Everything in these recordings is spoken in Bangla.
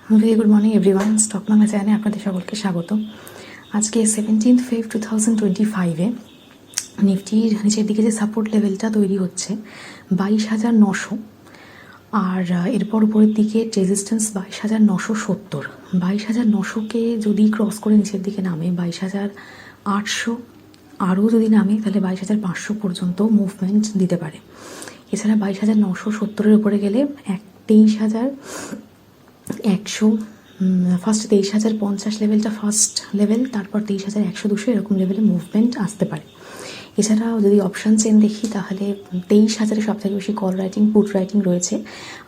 Very good morning everyone, stock Bangla চ্যানেলে আপনাদের সকলকে স্বাগত। আজকে 17 ফেব্রুয়ারি 2025-এ নিফটির নিচের দিকে যে সাপোর্ট লেভেলটা তৈরি হচ্ছে 22,900, আর এরপর উপরের দিকে রেজিস্ট্যান্স 22,970। 22,900কে যদি ক্রস করে নিচের দিকে নামে 22,800, আরও যদি নামে তাহলে 22,500 পর্যন্ত মুভমেন্ট দিতে পারে। এছাড়া 22,970-এর উপরে গেলে 23,100, ফার্স্ট 23,050 লেভেলটা ফার্স্ট লেভেল, তারপর 23,100-200 এরকম লেভেলে মুভমেন্ট আসতে পারে। এছাড়াও যদি অপশান চেন দেখি তাহলে 23,000-এ সবথেকে বেশি কল রাইটিং পুট রাইটিং রয়েছে,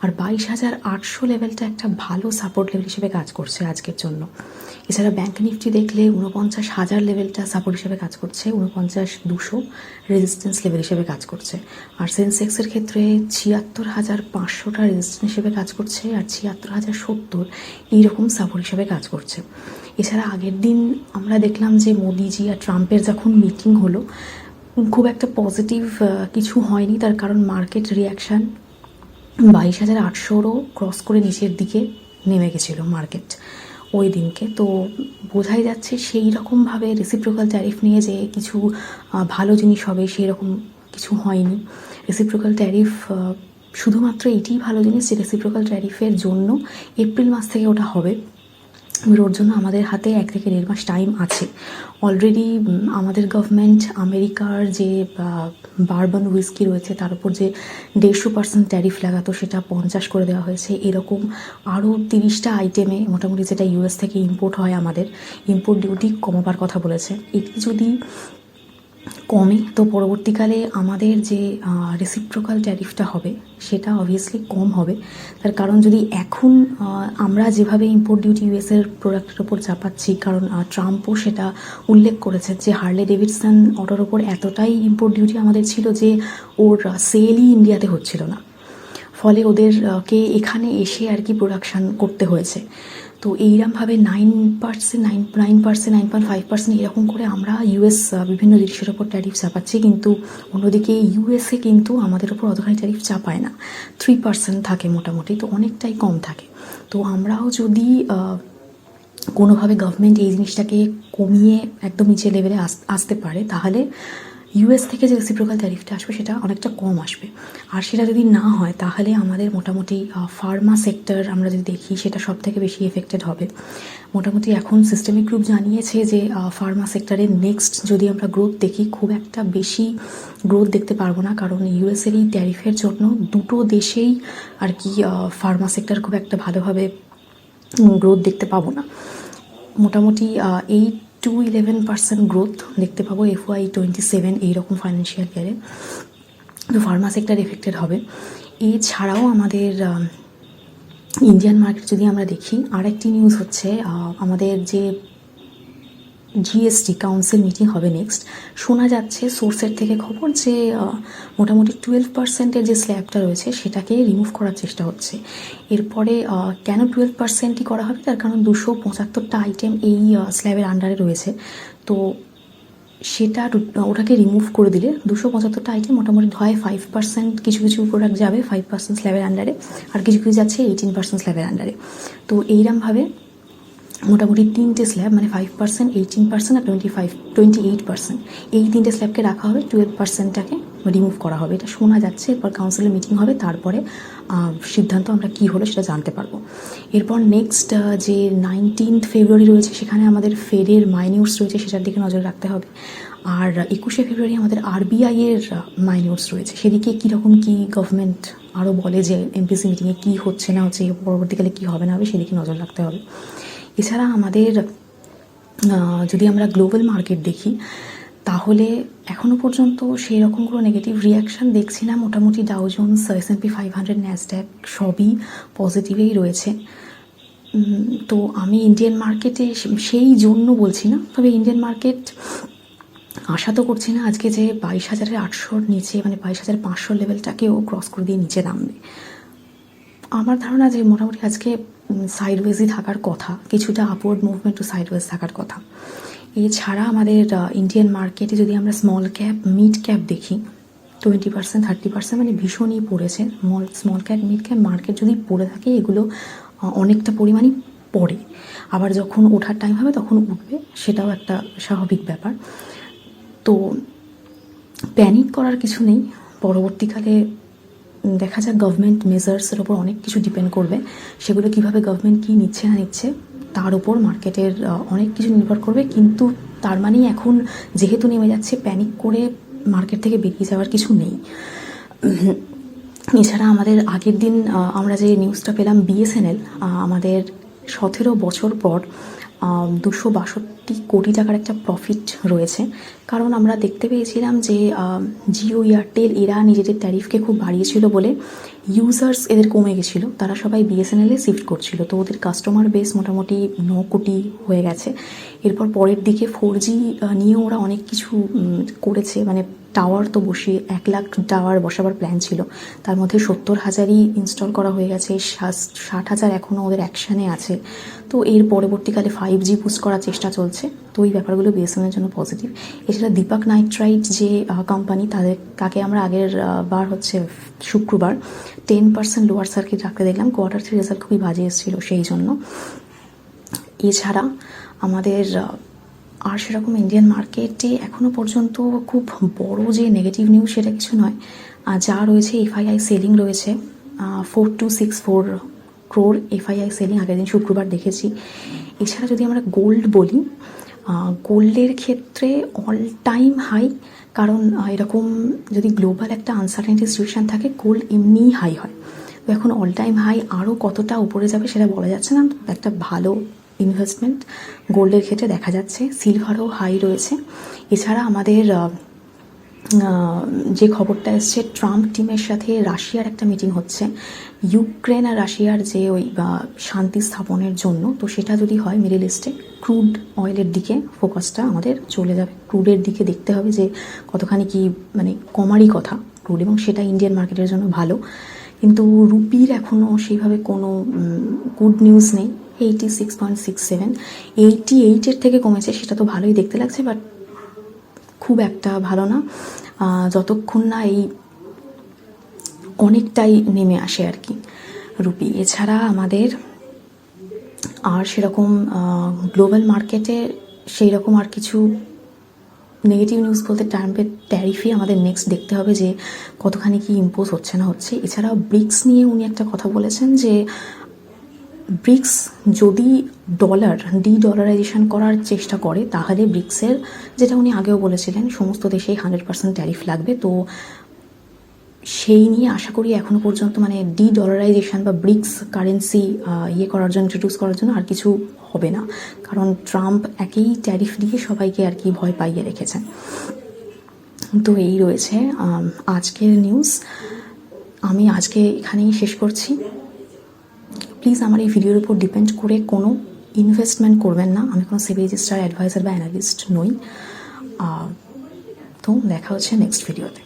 আর 22,800 লেভেলটা একটা ভালো সাপোর্ট লেভেল হিসেবে কাজ করছে আজকের জন্য। এছাড়া ব্যাঙ্ক নিফটি দেখলে 49,000 লেভেলটা সাপোর্ট হিসেবে কাজ করছে, 49,200 রেজিস্ট্যান্স লেভেল হিসেবে কাজ করছে। আর সেন্সেক্সের ক্ষেত্রে 76,500টা রেজিস্ট্যান্স হিসেবে কাজ করছে, আর 76,070 এইরকম সাপোর্ট হিসেবে কাজ করছে। এছাড়া আগের দিন আমরা দেখলাম যে মোদিজি আর ট্রাম্পের যখন মিটিং হলো খুব একটা পজিটিভ কিছু হয়নি, তার কারণ মার্কেট রিয়াকশান 22,800-ও ক্রস করে নিচের দিকে নেমে গেছিলো মার্কেট ওই দিনকে। তো বোঝাই যাচ্ছে সেই রকমভাবে রেসিপ্রোকাল ট্যারিফ নিয়ে যে কিছু ভালো জিনিস হবে সেই রকম কিছু হয়নি। রেসিপ্রোকাল ট্যারিফ শুধুমাত্র এটিই ভালো জিনিস যে রেসিপ্রোকাল ট্যারিফের জন্য এপ্রিল মাস থেকে ওটা হবে, ওর জন্য আমাদের হাতে 1 থেকে 1.5 মাস টাইম আছে। অলরেডি আমাদের গভর্নমেন্ট আমেরিকার যে বারবন হুইস্কি রয়েছে তার উপর যে 150% ট্যারিফ লাগাতো সেটা 50 করে দেওয়া হয়েছে। এরকম আরও 30টা আইটেমে মোটামুটি যেটা ইউএস থেকে ইম্পোর্ট হয় আমাদের ইম্পোর্ট ডিউটি কমাবার কথা বলেছে। এটি যদি কমে তো পরবর্তীকালে আমাদের যে রেসিপ্রোকাল ট্যারিফটা হবে সেটা অবভিয়াসলি কম হবে। তার কারণ যদি এখন আমরা যেভাবে ইম্পোর্ট ডিউটি ইউএসের প্রোডাক্টের ওপর চাপাচ্ছি, কারণ ট্রাম্পও সেটা উল্লেখ করেছে যে হার্লে ডেভিডসন অটোর ওপর এতটাই ইম্পোর্ট ডিউটি আমাদের ছিল যে ওর সেলই ইন্ডিয়াতে হচ্ছিল না, ফলে ওদেরকে এখানে এসে আর কি প্রোডাকশান করতে হয়েছে। তো এইরকমভাবে 9%, 9.5% এরকম করে আমরা ইউএস বিভিন্ন জিনিসের ওপর ট্যারিফ চাপাচ্ছি, কিন্তু অন্যদিকে ইউএসএ কিন্তু আমাদের ওপর অতখানি ট্যারিফ চাপায় না, 3% থাকে মোটামুটি, তো অনেকটাই কম থাকে। তো আমরাও যদি কোনোভাবে গভর্নমেন্ট এই জিনিসটাকে কমিয়ে একদম নিচে লেভেলে আসতে পারে তাহলে ইউএস থেকে যে রেসিপ্রোকাল ট্যারিফটা আসবে সেটা অনেকটা কম আসবে। আর সেটা যদি না হয় তাহলে আমাদের মোটামুটি ফার্মা সেক্টর আমরা যদি দেখি সেটা সব থেকে বেশি এফেক্টেড হবে। মোটামুটি এখন সিস্টেমিক গ্রুপ জানিয়েছে যে ফার্মা সেক্টরের নেক্সট যদি আমরা গ্রোথ দেখি খুব একটা বেশি গ্রোথ দেখতে পারবো না, কারণ ইউএসের এই ট্যারিফের জন্য দুটো দেশেই আর কি ফার্মা সেক্টর খুব একটা ভালোভাবে গ্রোথ দেখতে পাবো না। মোটামুটি 8-11% গ্রোথ দেখতে পাবো FY27 এইরকম ফাইন্যান্সিয়াল ইয়ারে। তো ফার্মা সেক্টর এফেক্টেড হবে। এছাড়াও আমাদের ইন্ডিয়ান মার্কেট যদি আমরা দেখি, আরেকটি নিউজ হচ্ছে আমাদের যে জিএসটি কাউন্সিল মিটিং হবে নেক্সট, শোনা যাচ্ছে সোর্সের থেকে খবর যে মোটামুটি 12%-এর যে স্ল্যাবটা রয়েছে সেটাকে রিমুভ করার চেষ্টা হচ্ছে। এরপরে কেন 12%ই করা হবে, তার কারণ 275টা আইটেম এই স্ল্যাবের আন্ডারে রয়েছে, তো সেটা ওটাকে রিমুভ করে দিলে 275টা আইটেম মোটামুটি হয় 5%, কিছু কিছু প্রোডাক্ট যাবে 5% স্ল্যাবের আন্ডারে, আর কিছু কিছু যাচ্ছে 18% স্ল্যাবের আন্ডারে। তো এইরকমভাবে মোটামুটি 3টে স্ল্যাব মানে 5%, 18% আর 28%, এই 3টে স্ল্যাবকে রাখা হবে, 12%টাকে রিমুভ করা হবে, এটা শোনা যাচ্ছে। এরপর কাউন্সিলের মিটিং হবে, তারপরে সিদ্ধান্ত আমরা কী হলো সেটা জানতে পারবো। এরপর নেক্সট যে 19 ফেব্রুয়ারি রয়েছে সেখানে আমাদের ফেডের মাইনিউটস রয়েছে, সেটার দিকে নজর রাখতে হবে। আর 21শে ফেব্রুয়ারি আমাদের আরবিআইয়ের মাইনিউটস রয়েছে, সেদিকে কীরকম কী গভর্নমেন্ট আরও বলে যে এমপিসি মিটিংয়ে কী হচ্ছে না হচ্ছে, পরবর্তীকালে কী হবে না হবে সেদিকে নজর রাখতে হবে। এছাড়া আমাদের যদি আমরা গ্লোবাল মার্কেট দেখি তাহলে এখনও পর্যন্ত সেই রকম কোনো নেগেটিভ রিয়াকশান দেখছি না। মোটামুটি ডাউ জোন্স, S&P 500, ন্যাসড্যাক সবই পজিটিভেই রয়েছে। তো আমি ইন্ডিয়ান মার্কেটে সেই জন্য বলছি না, তবে ইন্ডিয়ান মার্কেট আশা তো করছি না আজকে যে 22,800-র নিচে মানে 22,500 লেভেলটাকেও ক্রস করে দিয়ে নিচে নামবে। আমার ধারণা যে মোটামুটি আজকে সাইডওয়েজই থাকার কথা, কিছুটা আপওয়ার্ড মুভমেন্ট টু সাইডওয়েজ থাকার কথা। এছাড়া আমাদের ইন্ডিয়ান মার্কেটে যদি আমরা স্মল ক্যাপ মিড ক্যাপ দেখি 20%, 30% মানে ভীষণই পড়েছে। Small cap mid cap market যদি পড়ে থাকে এগুলো অনেকটা পরিমাণই পড়ে, আবার যখন ওঠার টাইম হবে তখন উঠবে, সেটাও একটা স্বাভাবিক ব্যাপার। তো প্যানিক করার কিছু নেই, পরবর্তীকালে দেখা যাক। গভর্নমেন্ট মেজার্সের ওপর অনেক কিছু ডিপেন্ড করবে, সেগুলো কিভাবে গভর্নমেন্ট কী নিচ্ছে না নিচ্ছে তার উপর মার্কেটের অনেক কিছু নির্ভর করবে। কিন্তু তার মানেই এখন যেহেতু নেমে যাচ্ছে, প্যানিক করে মার্কেট থেকে বেরিয়ে যাওয়ার কিছু নেই। এছাড়া আমাদের আগের দিন আমরা যে নিউজটা পেলাম, বিএসএনএল আমাদের 17 বছর পর 262 কোটি টাকার একটা প্রফিট রয়েছে। কারণ আমরা দেখতে পেয়েছিলাম যে জিও, এয়ারটেল এরা নিজেদের ট্যারিফকে খুব বাড়িয়েছিল বলে ইউজার্স এদের কমে গেছিলো, তারা সবাই বিএসএনএলে শিফট করছিল। তো ওদের কাস্টমার বেস মোটামুটি 9 কোটি হয়ে গেছে। এরপর পরের দিকে 4G নিয়েও ওরা অনেক কিছু করেছে, মানে টাওয়ার তো বসিয়ে 1 লাখ টাওয়ার বসাবার প্ল্যান ছিল, তার মধ্যে 70,000ই ইনস্টল করা হয়ে গেছে, 60,000 এখনও ওদের অ্যাকশানে আছে। তো এর পরবর্তীকালে 5G বুস্ট করার চেষ্টা চলছে। তো এই ব্যাপারগুলো বিএসএনএলের জন্য পজিটিভ। এছাড়া দীপক নাইট্রাইট যে কোম্পানি, তাকে আমরা আগের বার হচ্ছে শুক্রবার 10% লোয়ার সার্কিট রাখতে দেখলাম। কোয়ার্টার 3 রেজাল্ট খুবই বাজে এসেছিলো সেই জন্য। এছাড়া আমাদের আর সেরকম ইন্ডিয়ান মার্কেটে এখনও পর্যন্ত খুব বড় যে নেগেটিভ নিউজ সেটা কিছু নয়। যা রয়েছে এফআইআই সেলিং রয়েছে 4264 ক্রোর এফআইআই সেলিং আগের দিন শুক্রবার দেখেছি। এছাড়া যদি আমরা গোল্ড বলি, গোল্ডের ক্ষেত্রে অল টাইম হাই, কারণ এরকম যদি গ্লোবাল একটা আনসার্টেনিটি সিচুয়েশান থাকে গোল্ড এমনিই হাই হয়। তো এখন অল টাইম হাই, আরও কতটা উপরে যাবে সেটা বলা যাচ্ছে না। একটা ভালো ইনভেস্টমেন্ট গোল্ডের ক্ষেত্রে দেখা যাচ্ছে। সিলভারও হাই রয়েছে। এছাড়া আমাদের যে খবরটা এসছে, ট্রাম্প টিমের সাথে রাশিয়ার একটা মিটিং হচ্ছে ইউক্রেন আর রাশিয়ার যে ওই শান্তি স্থাপনের জন্য। তো সেটা যদি হয় মিডল ইস্টে ক্রুড অয়েলের দিকে ফোকাসটা আমাদের চলে যাবে। ক্রুডের দিকে দেখতে হবে যে কতখানি কি মানে কমারই কথা ক্রুড, এবং সেটা ইন্ডিয়ান মার্কেটের জন্য ভালো। কিন্তু রুপির এখনও সেইভাবে কোনো গুড নিউজ নেই। 86.67, 88-এর থেকে কমেছে, সেটা তো ভালোই দেখতে লাগছে, বাট খুব একটা ভালো না যতক্ষণ না এই অনেকটাই নেমে আসে আর কি রুপি। এছাড়া আমাদের আর সেরকম গ্লোবাল মার্কেটে সেই রকম আর কিছু নেগেটিভ নিউজ বলতে ট্রাম্পের ট্যারিফই আমাদের নেক্সট দেখতে হবে যে কতখানি কি ইম্পোজ হচ্ছে না হচ্ছে। এছাড়া ব্রিক্স নিয়ে উনি একটা কথা বলেছেন যে ব্রিক্স যদি ডলারাইজেশন করার চেষ্টা করে তাহলে ব্রিক্সের, যেটা উনি আগেও বলেছিলেন, সমস্ত দেশেই 100% ট্যারিফ লাগবে। তো সেই নিয়ে আশা করি এখনও পর্যন্ত মানে ডলারাইজেশন বা ব্রিক্স কারেন্সি করার জন্য, ইন্ট্রোডিউস করার জন্য আর কিছু হবে না, কারণ ট্রাম্প একেই ট্যারিফ দিয়ে সবাইকে আর কি ভয় পাইয়ে রেখেছেন। তো এই রয়েছে আজকের নিউজ। আমি আজকে এখানেই শেষ করছি। প্লিজ আমার এই ভিডিওর উপর ডিপেন্ড করে কোনো ইনভেস্টমেন্ট করবেন না। আমি কোনো সেবি রেজিস্টার অ্যাডভাইজার বা অ্যানালিস্ট নই। তো দেখা হচ্ছে নেক্সট ভিডিওতে।